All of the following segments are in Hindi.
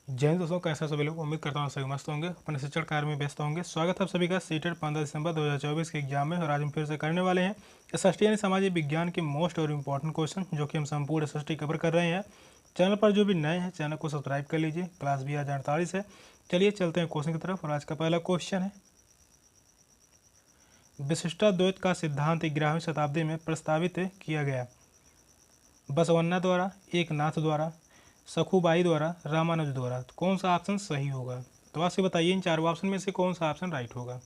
जय हिंद दोस्तों, कैसे सभी लोग। उम्मीद करता हूँ सभी मस्त होंगे, अपने शिक्षण कार्य में व्यस्त होंगे। स्वागत है आप सभी का सीटेड 15 दिसंबर 2024 के एग्जाम में। और आज हम फिर से करने वाले हैं एसएसटी यानी सामाजिक विज्ञान के मोस्ट और इम्पॉर्टेंट क्वेश्चन, जो कि हम संपूर्ण एसएसटी कवर कर रहे हैं। चैनल पर जो भी नए हैं चैनल को सब्सक्राइब कर लीजिए। क्लास भी आज 48 है। चलिए चलते हैं क्वेश्चन की तरफ। और आज का पहला क्वेश्चन है, विशिष्टाद्वैत का सिद्धांत 11वीं शताब्दी में प्रस्तावित किया गया। बसवन्ना द्वारा, एकनाथ द्वारा, सखुबाई द्वारा, रामानुज द्वारा। तो कौन सा ऑप्शन सही होगा? तो आपसे बताइए इन चारों ऑप्शन में से कौन सा ऑप्शन राइट होगा।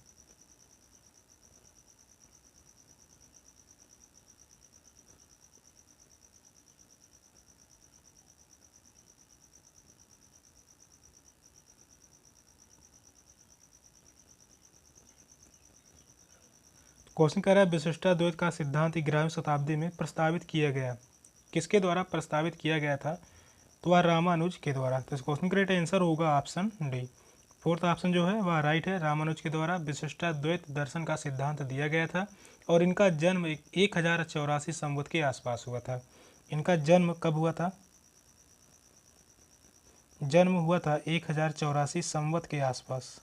क्वेश्चन कह रहा है, विशिष्टाद्वैत का सिद्धांत 11वीं शताब्दी में प्रस्तावित किया गया। किसके द्वारा प्रस्तावित किया गया था? तो वह रामानुज के द्वारा। तो इस क्वेश्चन का राइट आंसर होगा ऑप्शन डी। फोर्थ ऑप्शन जो है वह राइट है। रामानुज के द्वारा विशिष्टाद्वैत दर्शन का सिद्धांत दिया गया था। और इनका जन्म 1084 संवत के आसपास हुआ था। इनका जन्म कब हुआ था? जन्म हुआ था 1084 संवत के आसपास।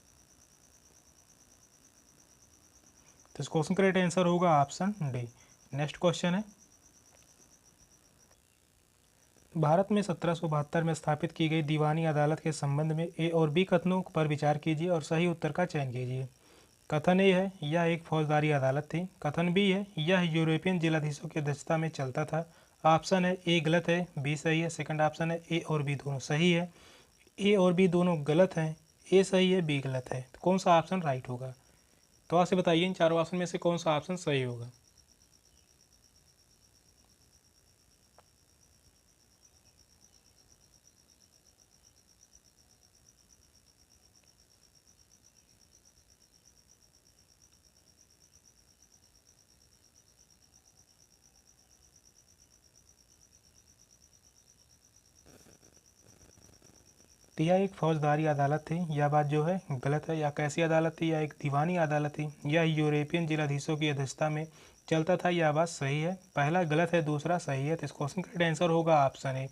तो इस क्वेश्चन का राइट आंसर होगा ऑप्शन डी। नेक्स्ट क्वेश्चन है, भारत में 1772 में स्थापित की गई दीवानी अदालत के संबंध में ए और बी कथनों पर विचार कीजिए और सही उत्तर का चयन कीजिए। कथन ए है, यह एक फौजदारी अदालत थी। कथन बी है, यह यूरोपियन जिलाधीशों की अध्यक्षता में चलता था। ऑप्शन है ए गलत है, बी सही है। सेकंड ऑप्शन है ए और बी दोनों सही है। ए और बी दोनों गलत हैं। ए सही है, बी गलत है। तो कौन सा ऑप्शन राइट होगा? तो आपसे बताइए इन चारों ऑप्शन में से कौन सा ऑप्शन सही होगा। तो यह एक फौजदारी अदालत थी, यह बात जो है गलत है। यह कैसी अदालत थी? यह एक दीवानी अदालत थी। यह यूरोपियन जिलाधीशों की अध्यक्षता में चलता था। यह बात सही है। पहला गलत है, दूसरा सही है। तो इस क्वेश्चन का आंसर होगा ऑप्शन ए।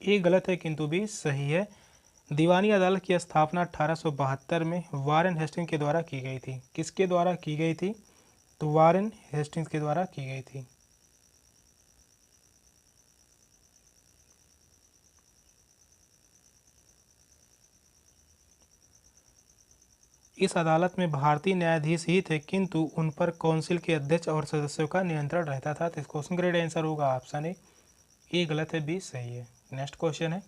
ए गलत है किंतु बी सही है। दीवानी अदालत की स्थापना 1872 में वारेन हेस्टिंग के द्वारा की गई थी। किसके द्वारा की गई थी? तो वारेन हेस्टिंग्स के द्वारा की गई थी। इस अदालत में भारतीय न्यायाधीश ही थे, किंतु उन पर काउंसिल के अध्यक्ष और सदस्यों का नियंत्रण रहता था। तो इस क्वेश्चन का राइट आंसर होगा ऑप्शन ए। ए गलत है, बी सही है। नेक्स्ट क्वेश्चन है,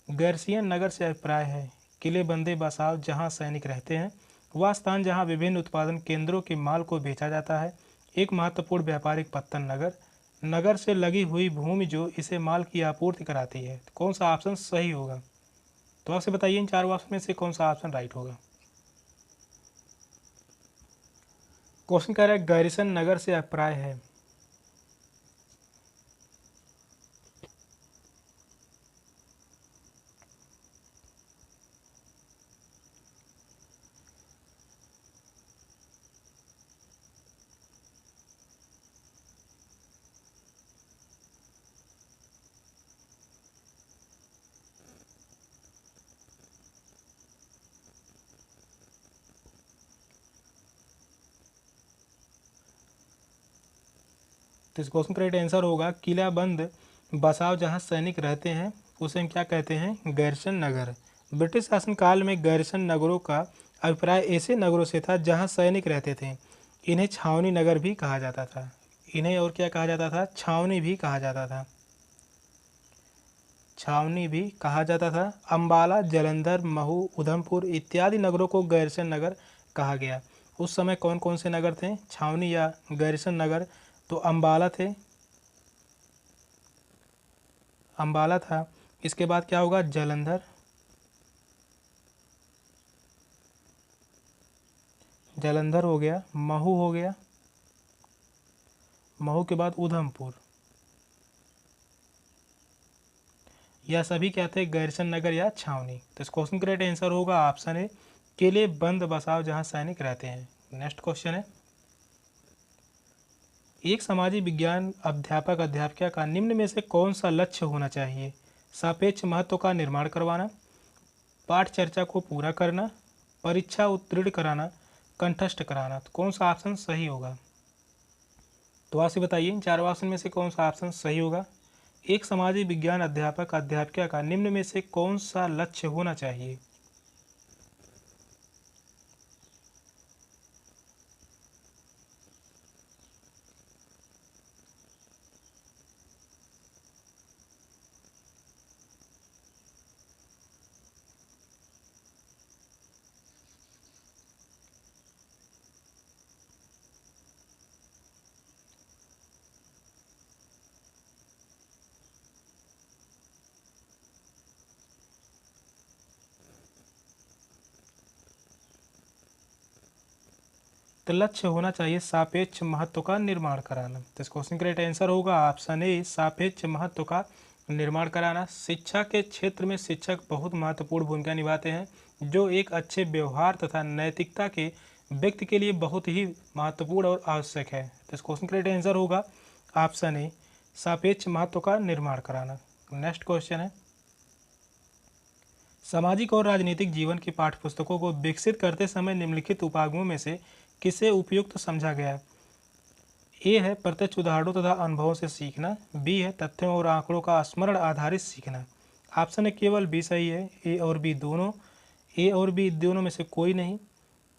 गर्सियन नगर से अभिप्राय है, किले बंदे बसाव जहां सैनिक रहते हैं, वह स्थान जहां विभिन्न उत्पादन केंद्रों के माल को बेचा जाता है, एक महत्वपूर्ण व्यापारिक पत्तन नगर, नगर से लगी हुई भूमि जो इसे माल की आपूर्ति कराती है। तो कौन सा ऑप्शन सही होगा? तो आपसे बताइए इन चारों ऑप्शन में से कौन सा ऑप्शन राइट होगा। क्वेश्चन कह रहा है, गैरिसन नगर से अभिप्राय है। तो इस क्वेश्चन का राइट आंसर होगा किला बंद बसाव जहां सैनिक रहते हैं, उसे हम क्या कहते हैं? गैरिसन नगर। ब्रिटिश शासनकाल में गैरिसन नगरों का अभिप्राय ऐसे नगरों से था जहां सैनिक रहते थे। इन्हें छावनी नगर भी कहा जाता था। इन्हें और क्या कहा जाता था? छावनी भी कहा जाता था। छावनी भी कहा जाता था। अंबाला, जालंधर, महू, उधमपुर इत्यादि नगरों को गैरिसन नगर कहा गया। उस समय कौन कौन से नगर थे छावनी या गैरिसन नगर? तो अंबाला थे, अंबाला था। इसके बाद क्या होगा? जालंधर, जालंधर हो गया। महू हो गया, महू के बाद उधमपुर। यह सभी क्या थे? गैरिसन नगर या छावनी। तो इस क्वेश्चन का राइट आंसर होगा ऑप्शन ए, किले बंद बसाव जहां सैनिक रहते हैं। नेक्स्ट क्वेश्चन है, एक सामाजिक विज्ञान अध्यापक अध्यापिका का निम्न में से कौन सा लक्ष्य होना चाहिए? सापेक्ष महत्व का निर्माण करवाना, पाठ चर्चा को पूरा करना, परीक्षा उत्तीर्ण कराना, कंठस्थ कराना। तो कौन सा ऑप्शन सही होगा? तो आपसे बताइए इन चारों ऑप्शन में से कौन सा ऑप्शन सही होगा? एक सामाजिक विज्ञान अध्यापक अध्यापिका का निम्न में से कौन सा लक्ष्य होना चाहिए? तो लक्ष्य होना चाहिए सापेक्ष महत्व का निर्माण कराना। तो इस क्वेश्चन का राइट आंसर होगा ऑप्शन ए, सापेक्ष महत्व का निर्माण कराना। शिक्षा के क्षेत्र में शिक्षक बहुत महत्वपूर्ण भूमिका निभाते हैं, जो एक अच्छे व्यवहार तथा नैतिकता के व्यक्ति के लिए बहुत ही महत्वपूर्ण और आवश्यक है। तो इस क्वेश्चन का राइट आंसर होगा ऑप्शन ए, सापेक्ष महत्व का निर्माण कराना। नेक्स्ट क्वेश्चन है, सामाजिक और राजनीतिक जीवन की पाठ्यपुस्तकों को विकसित करते समय निम्नलिखित उपागमों में से किसे उपयुक्त समझा गया? ए है प्रत्यक्ष उदाहरणों तथा अनुभवों से सीखना, बी है तथ्यों और आंकड़ों का स्मरण आधारित सीखना। ऑप्शन है केवल बी सही है, ए और बी दोनों, ए और बी दोनों में से कोई नहीं,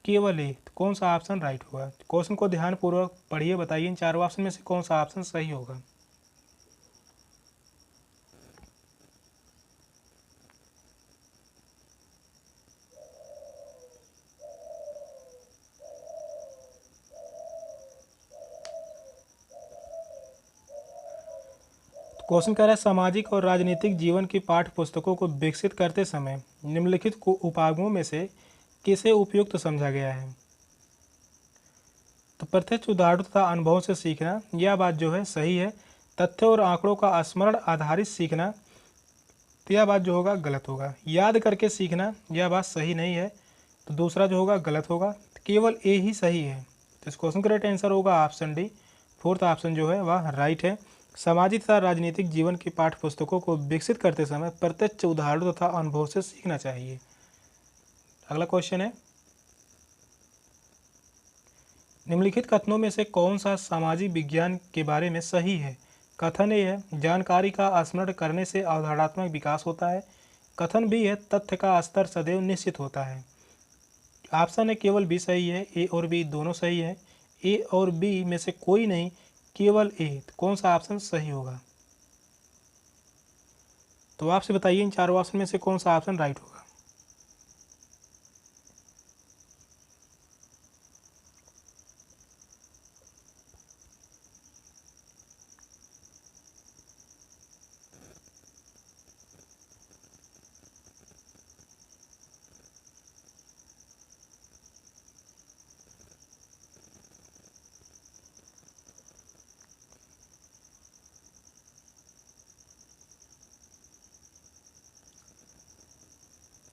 केवल ए। तो कौन सा ऑप्शन राइट होगा? क्वेश्चन को ध्यानपूर्वक पढ़िए, बताइए इन चारों ऑप्शन में से कौन सा ऑप्शन सही होगा? क्वेश्चन कह रहा है सामाजिक और राजनीतिक जीवन की पाठ्य पुस्तकों को विकसित करते समय निम्नलिखित को उपागमों में से किसे उपयुक्त समझा गया है? तो प्रत्यक्ष उदाहरणों तथा अनुभवों से सीखना, यह बात जो है सही है। तथ्य और आंकड़ों का स्मरण आधारित सीखना, तो यह बात जो होगा गलत होगा। याद करके सीखना, यह बात सही नहीं है, तो दूसरा जो होगा गलत होगा। तो केवल ए ही सही है। तो इस क्वेश्चन का राइट आंसर होगा ऑप्शन डी, फोर्थ ऑप्शन जो है वह राइट है। सामाजिक तथा राजनीतिक जीवन की पाठ्य पुस्तकों को विकसित करते समय प्रत्यक्ष उदाहरणों तथा अनुभव से सीखना चाहिए। अगला क्वेश्चन है, निम्नलिखित कथनों में से कौन सा सामाजिक विज्ञान के बारे में सही है? कथन ए है जानकारी का स्मरण करने से अवधारणात्मक विकास होता है। कथन बी है तथ्य का स्तर सदैव निश्चित होता है। ऑप्शन है केवल बी सही है, ए और बी दोनों सही है, ए और बी में से कोई नहीं, केवल ए। तो कौन सा ऑप्शन सही होगा? तो आपसे बताइए इन चारों ऑप्शन में से कौन सा ऑप्शन राइट होगा?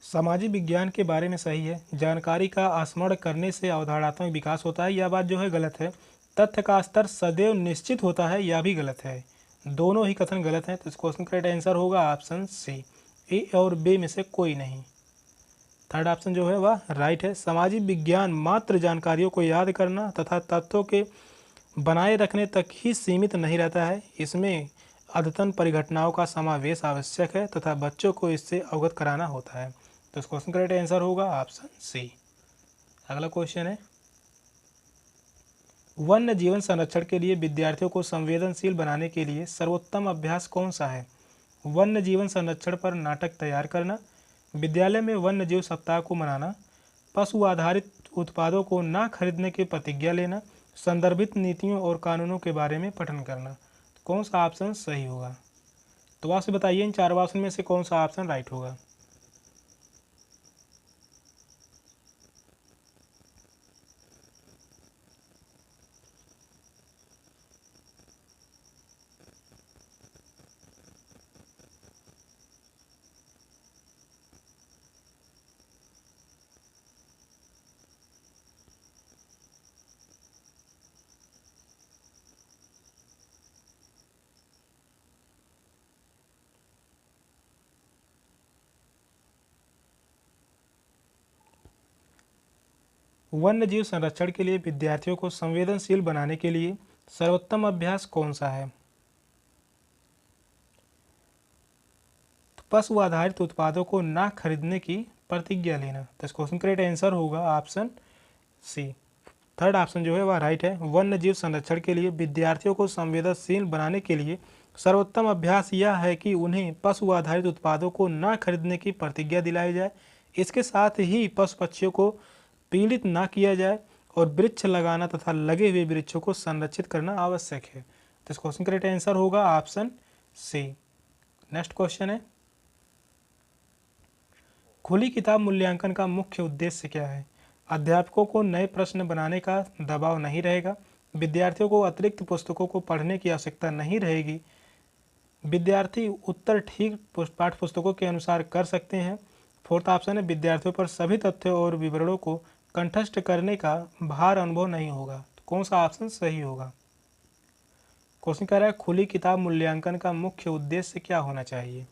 सामाजिक विज्ञान के बारे में सही है, जानकारी का स्मरण करने से अवधारणात्मक विकास होता है, यह बात जो है गलत है। तथ्य का स्तर सदैव निश्चित होता है, यह भी गलत है। दोनों ही कथन गलत हैं। तो इस क्वेश्चन का राइट आंसर होगा ऑप्शन सी, ए और बी में से कोई नहीं। थर्ड ऑप्शन जो है वह राइट है। सामाजिक विज्ञान मात्र जानकारियों को याद करना तथा तथ्यों के बनाए रखने तक ही सीमित नहीं रहता है, इसमें अद्यतन परिघटनाओं का समावेश आवश्यक है तथा बच्चों को इससे अवगत कराना होता है। तो इस क्वेश्चन का राइट आंसर होगा ऑप्शन सी। अगला क्वेश्चन है, वन्य जीवन संरक्षण के लिए विद्यार्थियों को संवेदनशील बनाने के लिए सर्वोत्तम अभ्यास कौन सा है? वन्य जीवन संरक्षण पर नाटक तैयार करना, विद्यालय में वन्य जीव सप्ताह को मनाना, पशु आधारित उत्पादों को ना खरीदने की प्रतिज्ञा लेना, संदर्भित नीतियों और कानूनों के बारे में पठन करना। कौन सा ऑप्शन सही होगा? तो आपसे बताइए इन चार ऑप्शन में से कौन सा ऑप्शन राइट होगा? वन्य जीव संरक्षण के लिए विद्यार्थियों को संवेदनशील बनाने के लिए सर्वोत्तम अभ्यास कौन सा है? तो पशु आधारित उत्पादों को ना खरीदने की प्रतिज्ञा लेना। तो इस क्वेश्चन का राइट आंसर होगा ऑप्शन सी। थर्ड ऑप्शन जो है वह राइट है। वन्य जीव संरक्षण के लिए विद्यार्थियों को संवेदनशील बनाने के लिए सर्वोत्तम अभ्यास यह है कि उन्हें पशु आधारित उत्पादों को न खरीदने की प्रतिज्ञा दिलाई जाए। इसके साथ ही पशु पक्षियों को पीड़ित ना किया जाए और वृक्ष लगाना तथा लगे हुए वृक्षों को संरक्षित करना आवश्यक है। तो इस क्वेश्चन का राइट आंसर होगा ऑप्शन सी। नेक्स्ट क्वेश्चन है, खुली किताब मूल्यांकन का मुख्य उद्देश्य क्या है? अध्यापकों को नए प्रश्न बनाने का दबाव नहीं रहेगा, विद्यार्थियों को अतिरिक्त पुस्तकों को पढ़ने की आवश्यकता नहीं रहेगी, विद्यार्थी उत्तर ठीक पाठ्य पुस्तकों के अनुसार कर सकते हैं। फोर्थ ऑप्शन है, विद्यार्थियों पर सभी तथ्यों और विवरणों को कंठस्थ करने का भार अनुभव नहीं होगा। तो कौन सा ऑप्शन सही होगा? क्वेश्चन कह रहा है खुली किताब मूल्यांकन का मुख्य उद्देश्य क्या होना चाहिए?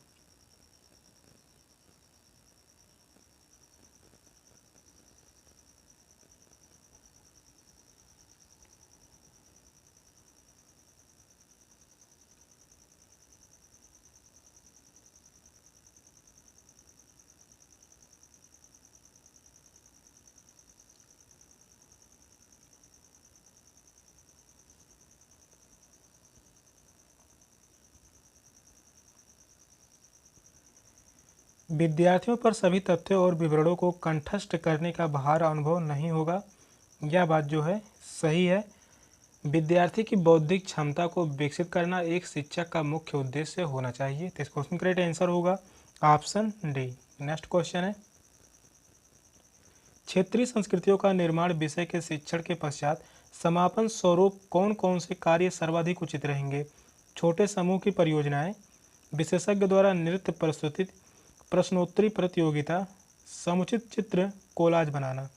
विद्यार्थियों पर सभी तथ्यों और विवरणों को कंठस्थ करने का भार अनुभव नहीं होगा। यह बात जो है सही है। विद्यार्थी की बौद्धिक क्षमता को विकसित करना एक शिक्षक का मुख्य उद्देश्य होना चाहिए। तो इस क्वेश्चन का राइट आंसर होगा ऑप्शन डी। नेक्स्ट क्वेश्चन है, क्षेत्रीय संस्कृतियों का निर्माण विषय के शिक्षण के पश्चात समापन स्वरूप कौन कौन से कार्य सर्वाधिक उचित रहेंगे? छोटे समूह की परियोजनाएं, विशेषज्ञ द्वारा नृत्य प्रस्तुति, प्रश्नोत्तरी प्रतियोगिता, समुचित चित्र कोलाज बनाना।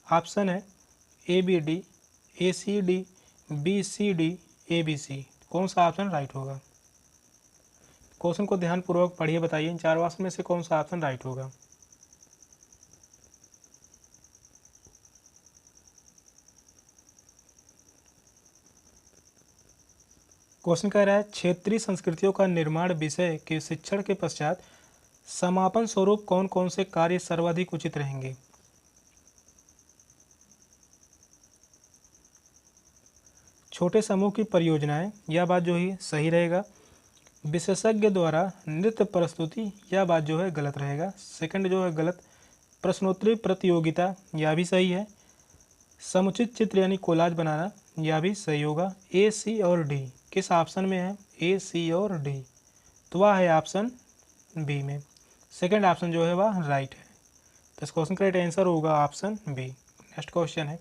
ऑप्शन है A B D, A C D, B C D, A B C. कौन सा ऑप्शन राइट होगा? क्वेश्चन को ध्यानपूर्वक पढ़िए, बताइए इन चार ऑप्शन में से कौन सा ऑप्शन राइट होगा? क्वेश्चन कह रहा है क्षेत्रीय संस्कृतियों का निर्माण विषय के शिक्षण के पश्चात समापन स्वरूप कौन कौन से कार्य सर्वाधिक उचित रहेंगे? छोटे समूह की परियोजनाएं, यह बात जो है सही रहेगा। विशेषज्ञ द्वारा नृत्य प्रस्तुति, यह बात जो है गलत रहेगा, सेकंड जो है गलत। प्रश्नोत्तरी प्रतियोगिता, यह भी सही है। समुचित चित्र यानी कोलाज बनाना, यह भी सही होगा। ए सी और डी किस ऑप्शन में है? ए सी और डी, तो वह है ऑप्शन बी में। सेकंड ऑप्शन जो है वह राइट है। तो इस क्वेश्चन का राइट आंसर होगा ऑप्शन बी। नेक्स्ट क्वेश्चन है,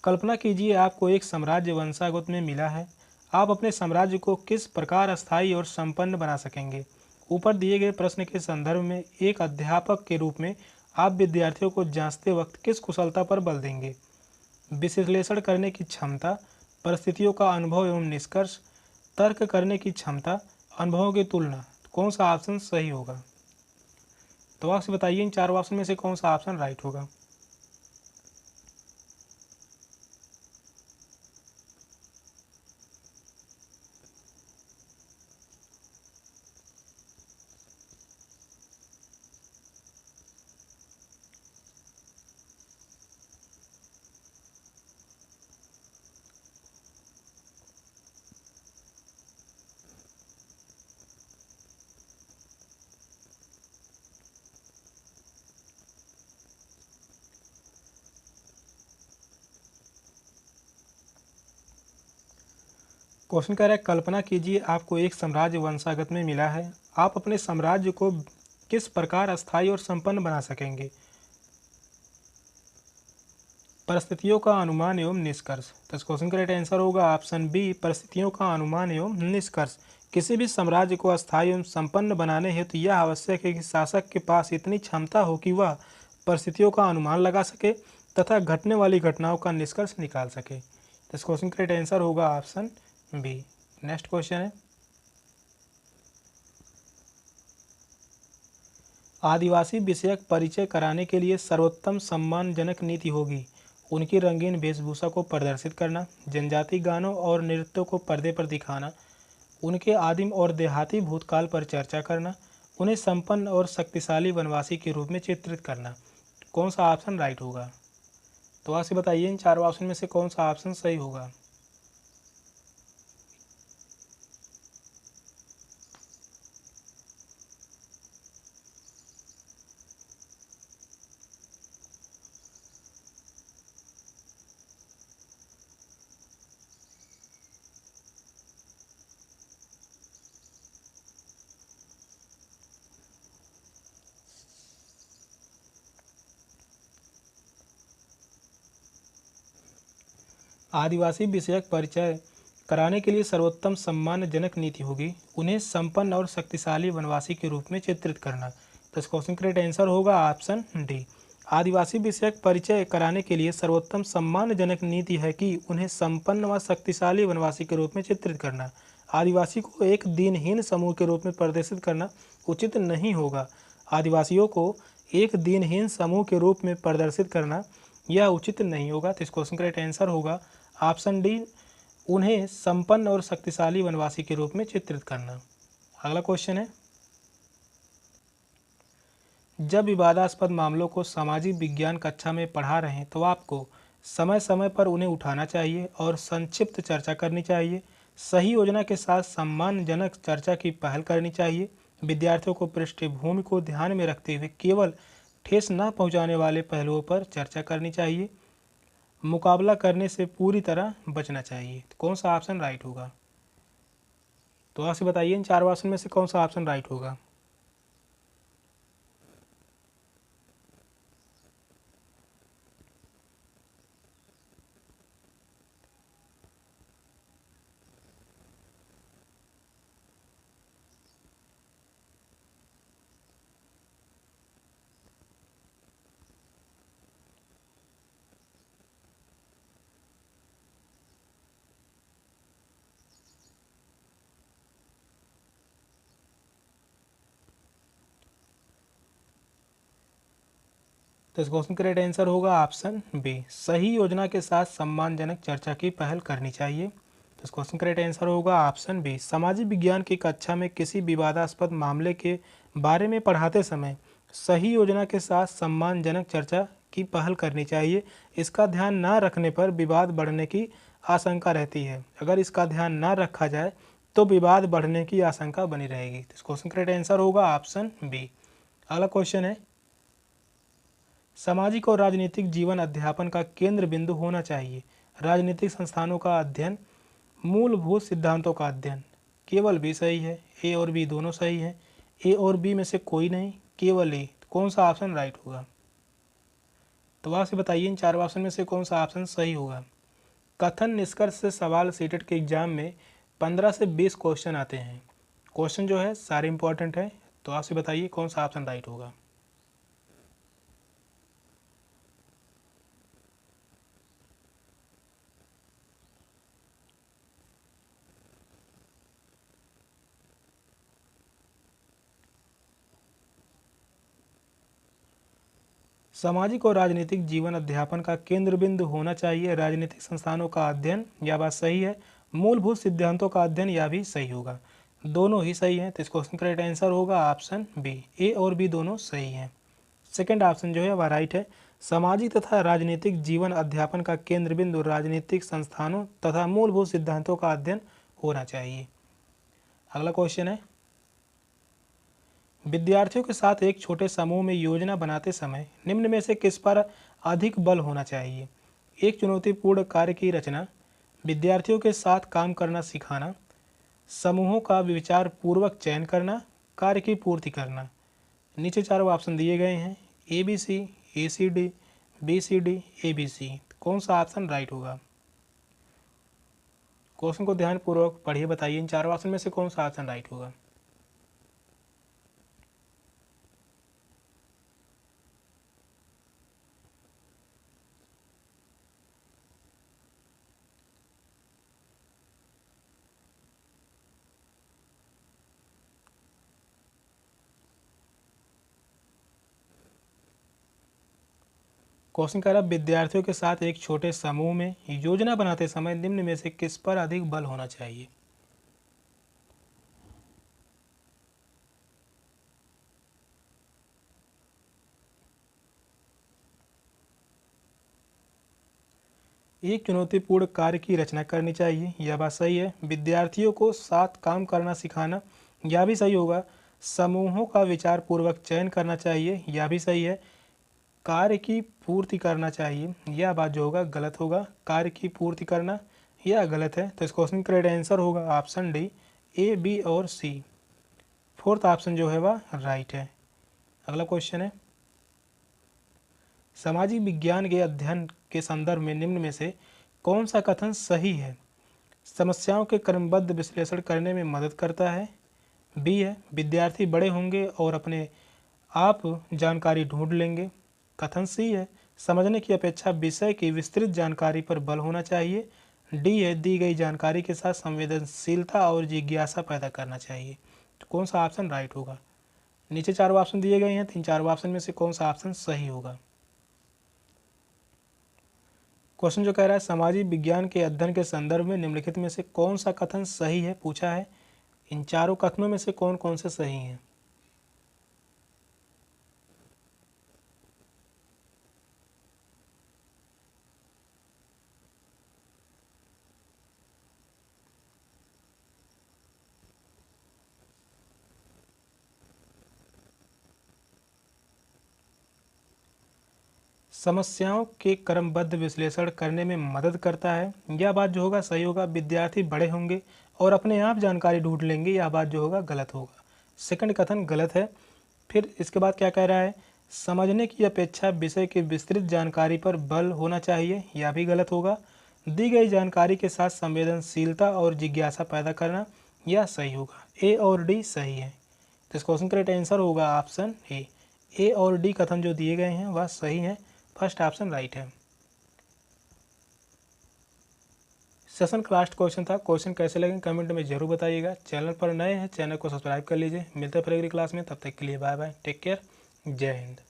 कल्पना कीजिए आपको एक साम्राज्य वंशागत में मिला है। आप अपने साम्राज्य को किस प्रकार अस्थायी और संपन्न बना सकेंगे? ऊपर दिए गए प्रश्न के संदर्भ में एक अध्यापक के रूप में आप विद्यार्थियों को जांचते वक्त किस कुशलता पर बल देंगे? विश्लेषण करने की क्षमता, परिस्थितियों का अनुभव एवं निष्कर्ष, तर्क करने की क्षमता, अनुभवों की तुलना। कौन सा ऑप्शन सही होगा? तो आपसे बताइए इन चार ऑप्शन में से कौन सा ऑप्शन राइट होगा? क्वेश्चन कह रहा है कल्पना कीजिए आपको एक साम्राज्य वंशागत में मिला है। आप अपने साम्राज्य को किस प्रकार अस्थायी और संपन्न बना सकेंगे? परिस्थितियों का अनुमान एवं निष्कर्ष। तो इस क्वेश्चन का राइट आंसर होगा ऑप्शन बी, परिस्थितियों का अनुमान एवं निष्कर्ष। किसी भी साम्राज्य को अस्थायी एवं संपन्न बनाने हेतु यह आवश्यक है कि शासक के पास इतनी क्षमता हो कि वह परिस्थितियों का अनुमान लगा सके तथा घटने वाली घटनाओं का निष्कर्ष निकाल सके। तो इस क्वेश्चन का राइट आंसर होगा ऑप्शन बी। नेक्स्ट क्वेश्चन है, आदिवासी विषयक परिचय कराने के लिए सर्वोत्तम सम्मानजनक नीति होगी उनकी रंगीन वेशभूषा को प्रदर्शित करना, जनजाति गानों और नृत्यों को पर्दे पर दिखाना, उनके आदिम और देहाती भूतकाल पर चर्चा करना, उन्हें संपन्न और शक्तिशाली वनवासी के रूप में चित्रित करना। कौन सा ऑप्शन राइट होगा? तो आपसे बताइए इन चारों ऑप्शन में से कौन सा ऑप्शन सही होगा। आदिवासी विषयक परिचय कराने के लिए सर्वोत्तम सम्मानजनक नीति होगी उन्हें संपन्न और शक्तिशाली वनवासी के रूप में चित्रित करना। तो इस क्वेश्चन का राइट आंसर होगा ऑप्शन डी। आदिवासी विषयक परिचय कराने के लिए सर्वोत्तम सम्मानजनक नीति है कि उन्हें संपन्न व शक्तिशाली वनवासी के रूप में चित्रित करना। आदिवासी को एक दीनहीन समूह के रूप में प्रदर्शित करना उचित नहीं होगा। आदिवासियों को एक दीनहीन समूह के रूप में प्रदर्शित करना यह उचित नहीं होगा। तो इस क्वेश्चन का राइट आंसर होगा ऑप्शन डी, उन्हें संपन्न और शक्तिशाली वनवासी के रूप में चित्रित करना। अगला क्वेश्चन है, जब विवादास्पद मामलों को सामाजिक विज्ञान कक्षा में पढ़ा रहे हैं तो आपको समय समय पर उन्हें उठाना चाहिए और संक्षिप्त चर्चा करनी चाहिए। सही योजना के साथ सम्मानजनक चर्चा की पहल करनी चाहिए। विद्यार्थियों को पृष्ठभूमि को ध्यान में रखते हुए केवल ठेस न पहुंचाने वाले पहलुओं पर चर्चा करनी चाहिए। मुकाबला करने से पूरी तरह बचना चाहिए। तो कौन सा ऑप्शन राइट होगा? तो आपसे बताइए इन चार ऑप्शन में से कौन सा ऑप्शन राइट होगा। तो इस क्वेश्चन का राइट आंसर होगा ऑप्शन बी, सही योजना के साथ सम्मानजनक चर्चा की पहल करनी चाहिए। तो इस क्वेश्चन का राइट आंसर होगा ऑप्शन बी, सामाजिक विज्ञान की कक्षा में किसी विवादास्पद मामले के बारे में पढ़ाते समय सही योजना के साथ सम्मानजनक चर्चा की पहल करनी चाहिए। इसका ध्यान न रखने पर विवाद बढ़ने की आशंका रहती है। अगर इसका ध्यान न रखा जाए तो विवाद बढ़ने की आशंका बनी रहेगी। तो इस क्वेश्चन का राइट आंसर होगा ऑप्शन बी। अगला क्वेश्चन है, सामाजिक और राजनीतिक जीवन अध्यापन का केंद्र बिंदु होना चाहिए। राजनीतिक संस्थानों का अध्ययन, मूलभूत सिद्धांतों का अध्ययन। केवल बी सही है, ए और बी दोनों सही है। ए और बी में से कोई नहीं, केवल ए। कौन सा ऑप्शन राइट होगा? तो आपसे बताइए इन चार ऑप्शन में से कौन सा ऑप्शन सही होगा। कथन निष्कर्ष से सवाल सीटेट के एग्जाम में 15 से 20 क्वेश्चन आते हैं। क्वेश्चन जो है सारे इंपॉर्टेंट है। तो आपसे बताइए कौन सा ऑप्शन राइट होगा। सामाजिक और राजनीतिक जीवन अध्यापन का केंद्र बिंदु होना चाहिए राजनीतिक संस्थानों का अध्ययन, यह बात सही है। मूलभूत सिद्धांतों का अध्ययन, यह भी सही होगा। दोनों ही सही हैं। तो इस क्वेश्चन का राइट आंसर होगा ऑप्शन बी, ए और बी दोनों सही हैं। सेकंड ऑप्शन जो है वह राइट है। सामाजिक तथा राजनीतिक जीवन अध्यापन का केंद्र बिंदु राजनीतिक संस्थानों तथा मूलभूत सिद्धांतों का अध्ययन होना चाहिए। अगला क्वेश्चन है, विद्यार्थियों के साथ एक छोटे समूह में योजना बनाते समय निम्न में से किस पर अधिक बल होना चाहिए? एक चुनौतीपूर्ण कार्य की रचना, विद्यार्थियों के साथ काम करना सिखाना, समूहों का विचार पूर्वक चयन करना, कार्य की पूर्ति करना। नीचे चारों ऑप्शन दिए गए हैं, A B C, A C D, B C D, A B C. कौन सा ऑप्शन राइट होगा? क्वेश्चन को ध्यानपूर्वक पढ़िए, बताइए इन चारों ऑप्शन में से कौन सा ऑप्शन राइट होगा। क्वेश्चन कह रहा है विद्यार्थियों के साथ एक छोटे समूह में योजना बनाते समय निम्न में से किस पर अधिक बल होना चाहिए। एक चुनौतीपूर्ण कार्य की रचना करनी चाहिए, यह बात सही है। विद्यार्थियों को साथ काम करना सिखाना, यह भी सही होगा। समूहों का विचार पूर्वक चयन करना चाहिए, यह भी सही है। कार्य की पूर्ति करना चाहिए, यह बात जो होगा गलत होगा। कार्य की पूर्ति करना यह गलत है। तो इस क्वेश्चन का राइट आंसर होगा ऑप्शन डी, ए, बी और सी। फोर्थ ऑप्शन जो है वह राइट है। अगला क्वेश्चन है सामाजिक विज्ञान के अध्ययन के संदर्भ में निम्न में से कौन सा कथन सही है। समस्याओं के क्रमबद्ध विश्लेषण करने में मदद करता है। बी है विद्यार्थी बड़े होंगे और अपने आप जानकारी ढूंढ लेंगे। कथन सी है समझने की अपेक्षा विषय की विस्तृत जानकारी पर बल होना चाहिए। डी है दी गई जानकारी के साथ संवेदनशीलता और जिज्ञासा पैदा करना चाहिए। तो कौन सा ऑप्शन राइट होगा। नीचे चारों ऑप्शन दिए गए हैं, तीन चारों ऑप्शन में से कौन सा ऑप्शन सही होगा। क्वेश्चन जो कह रहा है सामाजिक विज्ञान के अध्ययन के संदर्भ में निम्नलिखित में से कौन सा कथन सही है पूछा है। इन चारों कथनों में से कौन कौन से सही हैं। समस्याओं के क्रमबद्ध विश्लेषण करने में मदद करता है, यह बात जो होगा सही होगा। विद्यार्थी बड़े होंगे और अपने आप जानकारी ढूंढ लेंगे, यह बात जो होगा गलत होगा। सेकंड कथन गलत है। फिर इसके बाद क्या कह रहा है समझने की अपेक्षा विषय की विस्तृत जानकारी पर बल होना चाहिए, यह भी गलत होगा। दी गई जानकारी के साथ संवेदनशीलता और जिज्ञासा पैदा करना, यह सही होगा। ए और डी सही है। तो इस क्वेश्चन का राइट आंसर होगा ऑप्शन ए। ए और डी कथन जो दिए गए हैं वह सही हैं। फर्स्ट ऑप्शन राइट है। सेशन का लास्ट क्वेश्चन था। क्वेश्चन कैसे लगे कमेंट में जरूर बताइएगा। चैनल पर नए हैं चैनल को सब्सक्राइब कर लीजिए। मिलते हैं फिर अगली क्लास में, तब तक के लिए बाय बाय, टेक केयर, जय हिंद।